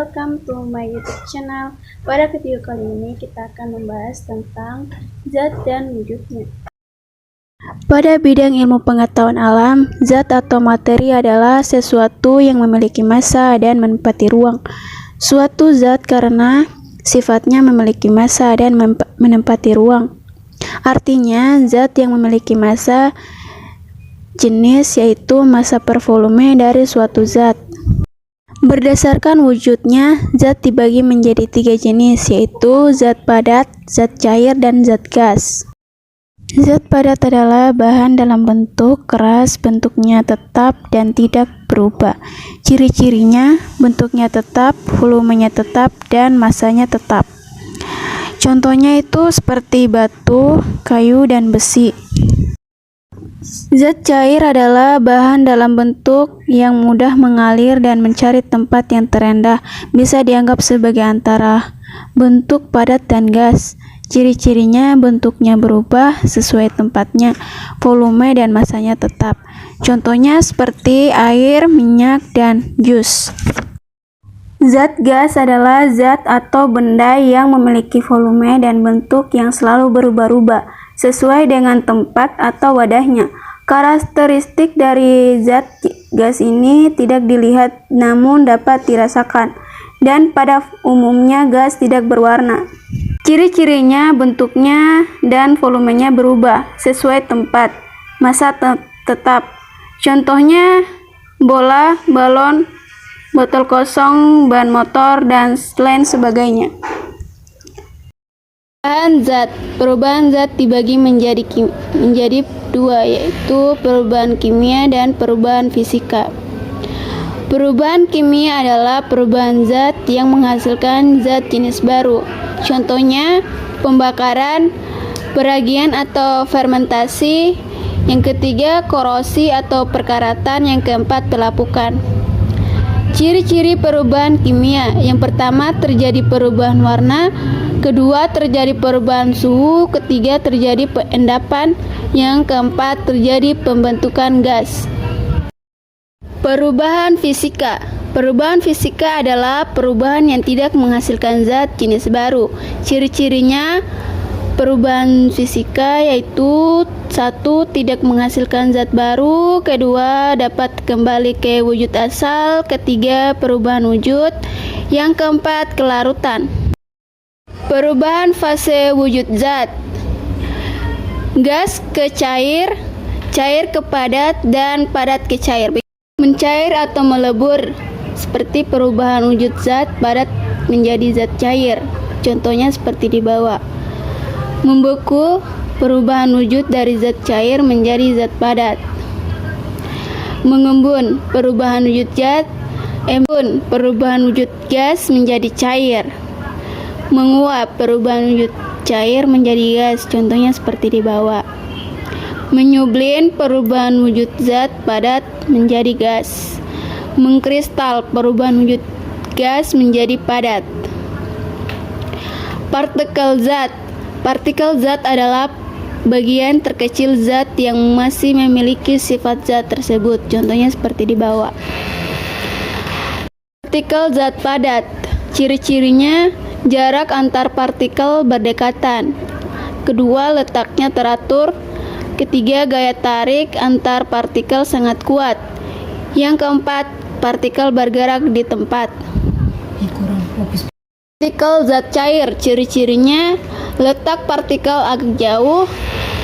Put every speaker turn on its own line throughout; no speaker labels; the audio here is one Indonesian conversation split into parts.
welcome to my YouTube channel. Pada video kali ini kita akan membahas tentang zat dan wujudnya. Pada bidang ilmu pengetahuan alam, zat atau materi adalah sesuatu yang memiliki massa dan menempati ruang. Suatu zat karena sifatnya memiliki massa dan menempati ruang. Artinya, zat yang memiliki massa jenis yaitu massa per volume dari suatu zat. Berdasarkan wujudnya, zat dibagi menjadi 3 jenis, yaitu zat padat, zat cair, dan zat gas. Zat padat adalah bahan dalam bentuk keras, bentuknya tetap dan tidak berubah. Ciri-cirinya, bentuknya tetap, volumenya tetap, dan massanya tetap. Contohnya itu seperti batu, kayu, dan besi. Zat cair adalah bahan dalam bentuk yang mudah mengalir dan mencari tempat yang terendah, bisa dianggap sebagai antara bentuk padat dan gas. Ciri-cirinya bentuknya berubah sesuai tempatnya, volume dan masanya tetap. Contohnya seperti air, minyak, dan jus. Zat gas adalah zat atau benda yang memiliki volume dan bentuk yang selalu berubah-ubah sesuai dengan tempat atau wadahnya. Karakteristik dari zat gas ini tidak dilihat namun dapat dirasakan, dan pada umumnya gas tidak berwarna. Ciri-cirinya bentuknya dan volumenya berubah sesuai tempat, massa tetap. Contohnya bola, balon, botol kosong, ban motor, dan lain sebagainya. Perubahan zat dibagi menjadi dua, yaitu perubahan kimia dan perubahan fisika. Perubahan kimia adalah perubahan zat yang menghasilkan zat jenis baru. Contohnya pembakaran, peragian atau fermentasi. Yang ketiga, korosi atau perkaratan. Yang keempat, pelapukan. Ciri-ciri perubahan kimia: yang pertama, terjadi perubahan warna, kedua, terjadi perubahan suhu, ketiga, terjadi peendapan, yang keempat, terjadi pembentukan gas. Perubahan fisika. Perubahan fisika adalah perubahan yang tidak menghasilkan zat jenis baru. Ciri-cirinya perubahan fisika yaitu: 1. Tidak menghasilkan zat baru, kedua, dapat kembali ke wujud asal, ketiga, perubahan wujud, yang keempat, kelarutan. Perubahan fase wujud zat: gas ke cair, cair ke padat, dan padat ke cair. Mencair atau melebur, seperti perubahan wujud zat padat menjadi zat cair. Contohnya seperti di bawah. Membeku, perubahan wujud dari zat cair menjadi zat padat. Mengembun, perubahan wujud zat embun, perubahan wujud gas menjadi cair. Menguap, perubahan wujud cair menjadi gas. Contohnya seperti di bawah. Menyublin, perubahan wujud zat padat menjadi gas. Mengkristal, perubahan wujud gas menjadi padat. Partikel zat. Partikel zat adalah bagian terkecil zat yang masih memiliki sifat zat tersebut. Contohnya seperti di bawah. Partikel zat padat. Ciri-cirinya: jarak antar partikel berdekatan. Kedua, letaknya teratur. Ketiga, gaya tarik antar partikel sangat kuat. Yang keempat, partikel bergerak di tempat. Partikel zat cair. Ciri-cirinya: letak partikel agak jauh,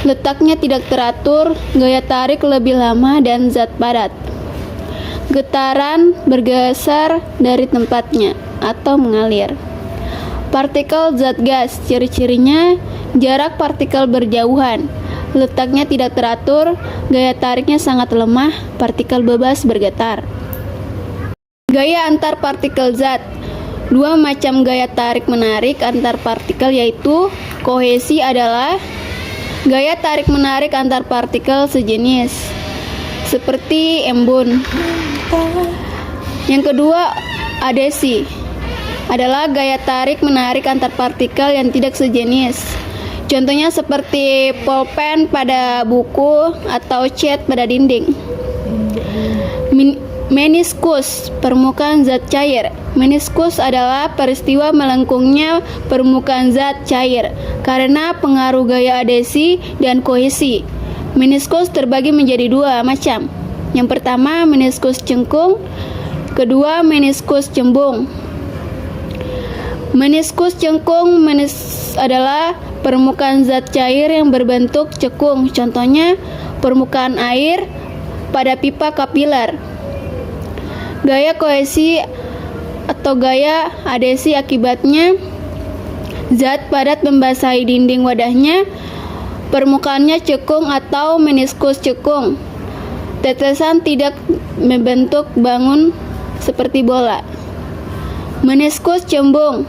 letaknya tidak teratur, gaya tarik lebih lama, dan zat padat. Getaran, bergeser dari tempatnya atau mengalir. Partikel zat gas. Ciri-cirinya: jarak partikel berjauhan, letaknya tidak teratur, gaya tariknya sangat lemah, partikel bebas bergetar. Gaya antar partikel zat. 2 macam gaya tarik-menarik antar partikel, yaitu kohesi adalah gaya tarik-menarik antar partikel sejenis, seperti embun. Yang kedua, adesi adalah gaya tarik-menarik antar partikel yang tidak sejenis. Contohnya seperti pulpen pada buku atau cat pada dinding. Meniskus, permukaan zat cair. Meniskus adalah peristiwa melengkungnya permukaan zat cair karena pengaruh gaya adhesi dan kohesi. Meniskus terbagi menjadi dua macam. Yang pertama, meniskus cengkung. Kedua, meniskus cembung. Meniskus cengkung adalah permukaan zat cair yang berbentuk cekung. Contohnya, permukaan air pada pipa kapiler. Gaya kohesi atau gaya adhesi akibatnya zat padat membasahi dinding wadahnya, permukaannya cekung atau meniskus cekung. Tetesan tidak membentuk bangun seperti bola. Meniskus cembung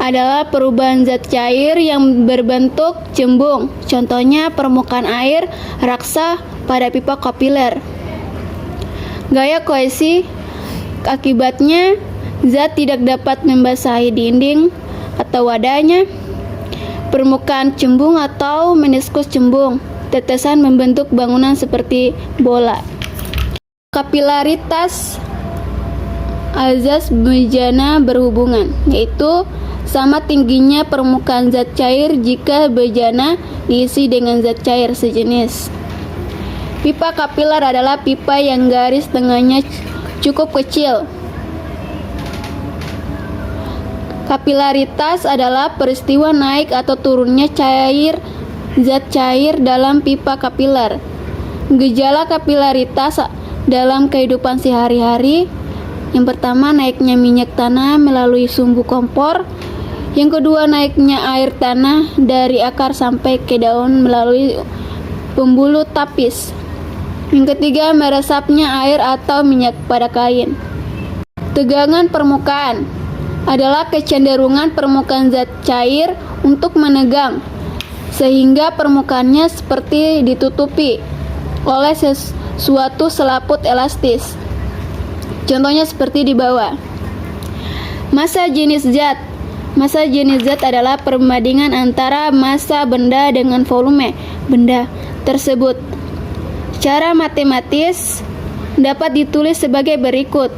adalah perubahan zat cair yang berbentuk cembung. Contohnya permukaan air raksa pada pipa kapiler. Gaya kohesi akibatnya zat tidak dapat membasahi dinding atau wadahnya, permukaan cembung atau meniskus cembung. Tetesan membentuk bangunan seperti bola. Kapilaritas azas bejana berhubungan, yaitu sama tingginya permukaan zat cair jika bejana diisi dengan zat cair sejenis. Pipa kapiler adalah pipa yang garis tengahnya cukup kecil. Kapilaritas adalah peristiwa naik atau turunnya zat cair dalam pipa kapiler. Gejala kapilaritas dalam kehidupan sehari-hari: yang pertama, naiknya minyak tanah melalui sumbu kompor. Yang kedua, naiknya air tanah dari akar sampai ke daun melalui pembuluh tapis. Yang ketiga, meresapnya air atau minyak pada kain. Tegangan permukaan adalah kecenderungan permukaan zat cair untuk menegang, sehingga permukaannya seperti ditutupi oleh suatu selaput elastis. Contohnya seperti di bawah. Massa jenis zat. Massa jenis zat adalah perbandingan antara massa benda dengan volume benda tersebut. Secara matematis dapat ditulis sebagai berikut.